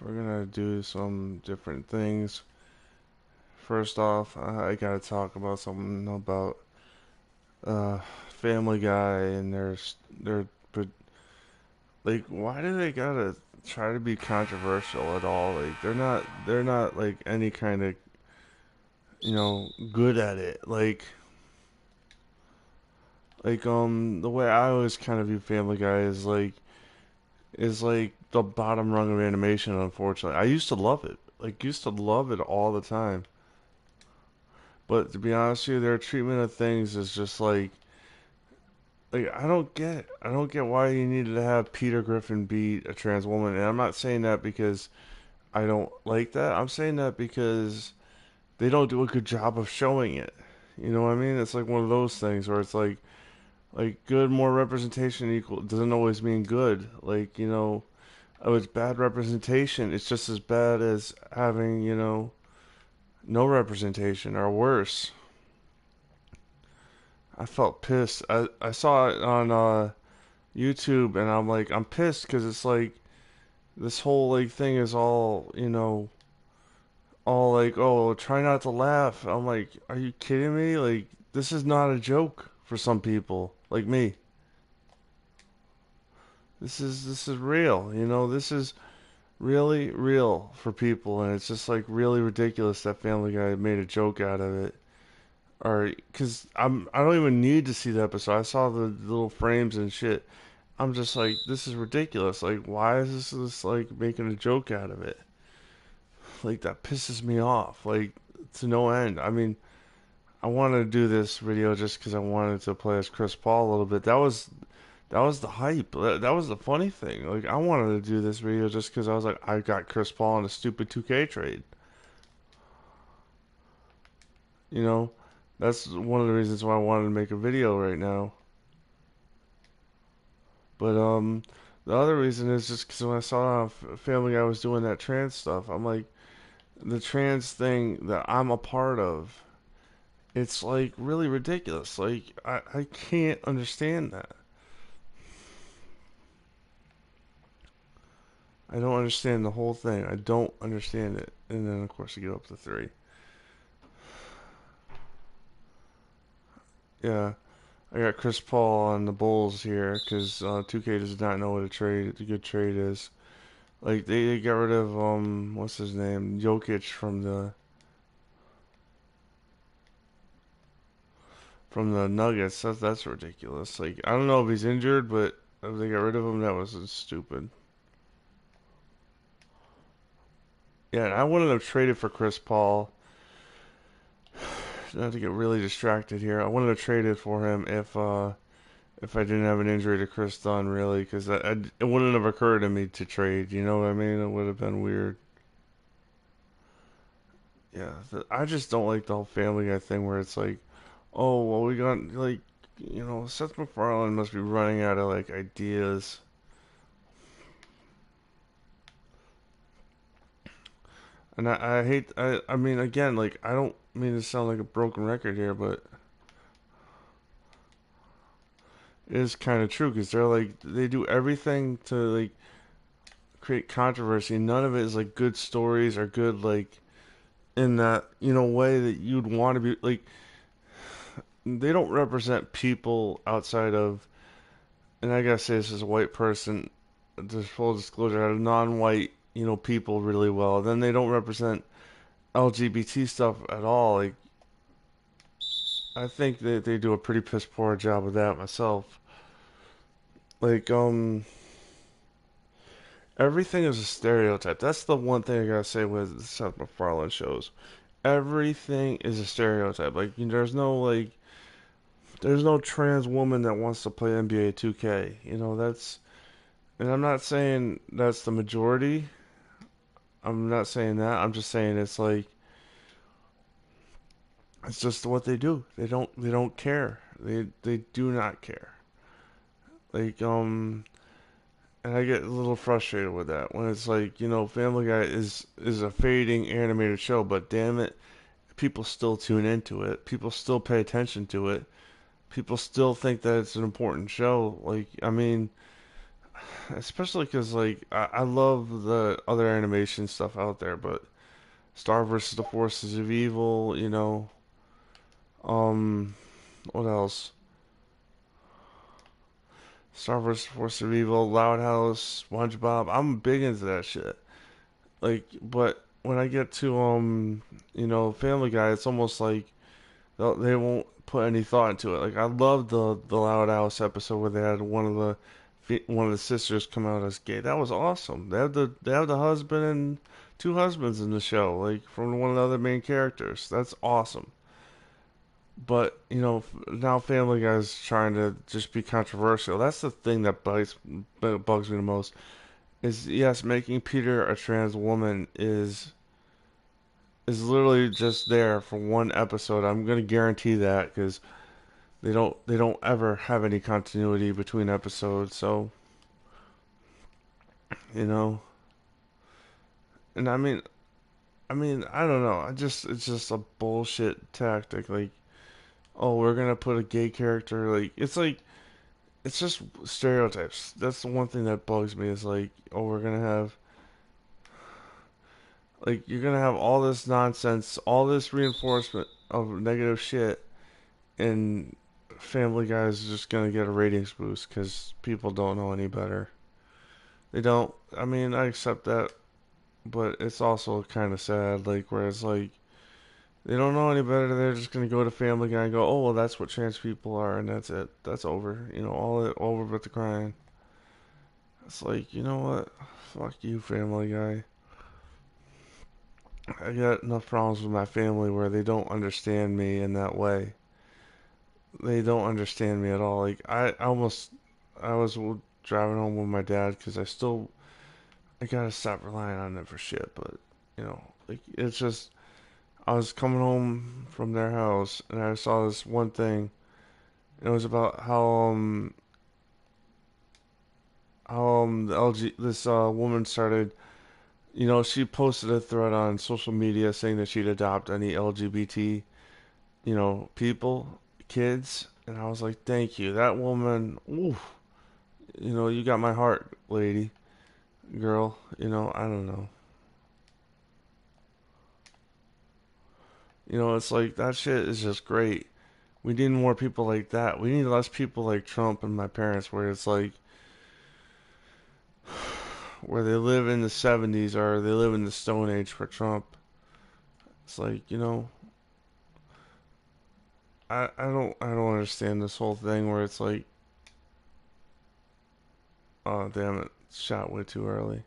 we're gonna do some different things. First off, I gotta talk about something about uh Family Guy and their but like why do they gotta try to be controversial at all? Like they're not like any kind of good at it. The way I always kind of view Family Guy is like the bottom rung of animation, unfortunately. I used to love it. Like used to love it all the time. But to be honest with you, their treatment of things is just like I don't get why you needed to have Peter Griffin beat a trans woman. And I'm not saying that because I don't like that. I'm saying that because they don't do a good job of showing it. You know what I mean? It's like one of those things where it's like good more representation equal doesn't always mean good. Oh, it's bad representation. It's just as bad as having, no representation or worse. I felt pissed. I saw it on YouTube and I'm pissed because it's like this whole like thing is all like, oh, try not to laugh. I'm like, are you kidding me? Like, this is not a joke for some people like me. This is real. This is really real for people, and it's just like really ridiculous that Family Guy made a joke out of it. Or because I don't even need to see the episode. I saw the little frames and shit. I'm just like, this is ridiculous. Like, why is this like making a joke out of it? Like that pisses me off. Like to no end. I mean, I wanted to do this video just because I wanted to play as Chris Paul a little bit. That was the hype. That was the funny thing. Like I wanted to do this video just because I was like, I got Chris Paul in a stupid 2K trade. You know, that's one of the reasons why I wanted to make a video right now. But the other reason is just because when I saw Family Guy was doing that trans stuff, I'm like, the trans thing that I'm a part of, it's like really ridiculous. Like I can't understand that. I don't understand the whole thing. I don't understand it. And then of course you get up to three. Yeah, I got Chris Paul on the Bulls here because 2K does not know what a good trade is. Like they got rid of what's his name, Jokic from the Nuggets. That's ridiculous. Like I don't know if he's injured, but if they got rid of him, that was stupid. Yeah, and I wouldn't have traded for Chris Paul. Not to get really distracted here. I wouldn't have traded for him if I didn't have an injury to Chris Dunn, really, because it wouldn't have occurred to me to trade. You know what I mean? It would have been weird. Yeah, I just don't like the whole Family Guy thing where it's like, oh, well, we got like, Seth MacFarlane must be running out of like ideas. And I hate, I mean, again, like, I don't mean to sound like a broken record here, but it is kind of true because they're like, they do everything to like create controversy. None of it is like good stories or good, like, in that, way that you'd want to be. Like, they don't represent people outside of, and I gotta say this as a white person, just full disclosure, out of non-white, people really well. Then they don't represent LGBT stuff at all. Like, I think that they do a pretty piss poor job of that myself. Like, everything is a stereotype. That's the one thing I gotta say with the Seth MacFarlane shows. Everything is a stereotype. Like, there's no trans woman that wants to play NBA 2K. And I'm not saying that's the majority. I'm not saying that. I'm just saying it's like it's just what they do. They don't care. They do not care. Like and I get a little frustrated with that when it's like, Family Guy is a fading animated show, but damn it, people still tune into it. People still pay attention to it. People still think that it's an important show. Like, I mean, especially because like I love the other animation stuff out there, but Star versus the Forces of Evil, um, what else? Star vs. Force of Evil, Loud House, SpongeBob. I'm big into that shit. Like, but when I get to Family Guy, it's almost like they won't put any thought into it. Like, I love the Loud House episode where they had one of the sisters come out as gay. That was awesome. They have the husband and two husbands in the show, like from one of the other main characters. That's awesome. But now Family Guy's trying to just be controversial. That's the thing that bugs me the most. Is yes, making Peter a trans woman is literally just there for one episode. I'm gonna guarantee that because they don't ever have any continuity between episodes. So you know, and I mean I don't know. It's just a bullshit tactic. Like, oh, we're gonna put a gay character. Like it's just stereotypes. That's the one thing that bugs me is like, oh, you're gonna have all this nonsense, all this reinforcement of negative shit, and Family Guy is just gonna get a ratings boost because people don't know any better. They don't. I mean, I accept that, but it's also kind of sad. Like, where it's like they don't know any better. They're just gonna go to Family Guy and go, "Oh, well, that's what trans people are," and that's it. That's over. All it over but the crying. It's like, you know what? Fuck you, Family Guy. I got enough problems with my family where they don't understand me in that way. They don't understand me at all. Like I was driving home with my dad because I gotta stop relying on them for shit. But like it's just I was coming home from their house and I saw this one thing. And it was about the LG this woman started. She posted a thread on social media saying that she'd adopt any LGBT people, kids, and I was like, thank you. That woman, oof, you got my heart, lady, girl. I don't know. It's like that shit is just great. We need more people like that. We need less people like Trump and my parents, where it's like, where they live in the 70s or they live in the Stone Age for Trump. It's like, I don't understand this whole thing where it's like, oh damn it, shot way too early.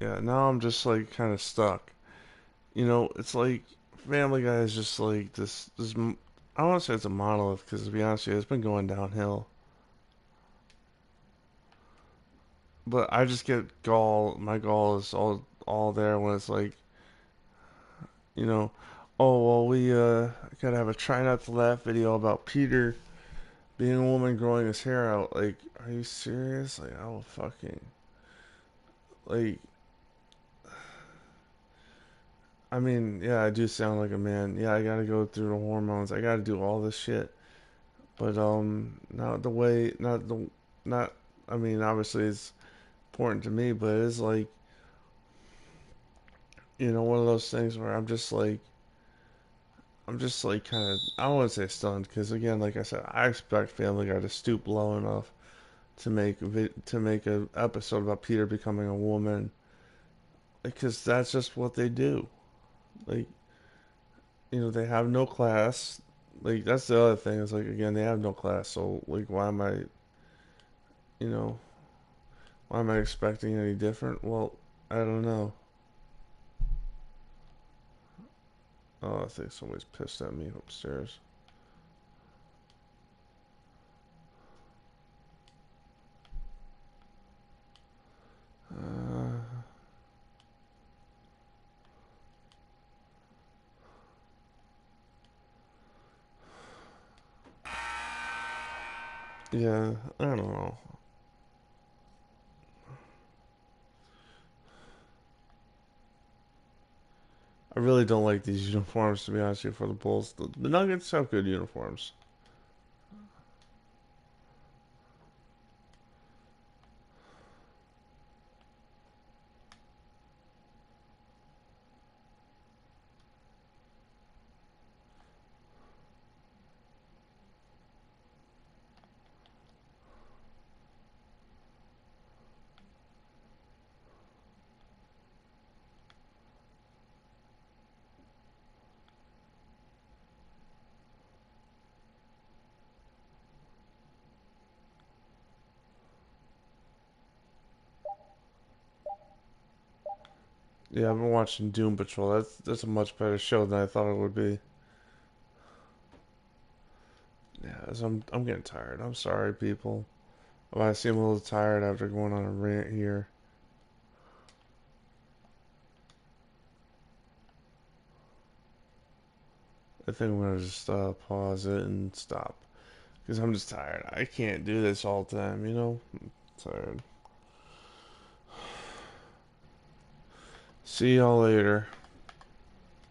Yeah, now I'm just like kind of stuck. It's like Family Guy is just like this. I don't want to say it's a monolith because to be honest with you, it's been going downhill. But I just get gall. My gall is all there when it's like, you know, oh well, we gotta have a try not to laugh video about Peter being a woman growing his hair out. Like, are you serious? Like, I will fucking like. I mean, yeah, I do sound like a man. Yeah, I gotta go through the hormones. I gotta do all this shit. But not the way, not the, not. I mean, obviously it's important to me, but it's like one of those things where I'm just like kind of. I don't want to say stunned because again, like I said, I expect Family Guy to stoop low enough to make an episode about Peter becoming a woman because that's just what they do. Like they have no class. Like that's the other thing. Is like again, they have no class. So like, you know, why am I expecting any different? Well, I don't know. Oh, I think somebody's pissed at me upstairs. Uh, yeah, I don't know. I really don't like these uniforms, to be honest with you, for the Bulls. The Nuggets have good uniforms. Yeah, I've been watching Doom Patrol. That's a much better show than I thought it would be. Yeah, so I'm getting tired. I'm sorry, people. I seem a little tired after going on a rant here. I think I'm gonna just pause it and stop because I'm just tired. I can't do this all the time, you know. I'm tired. See y'all later.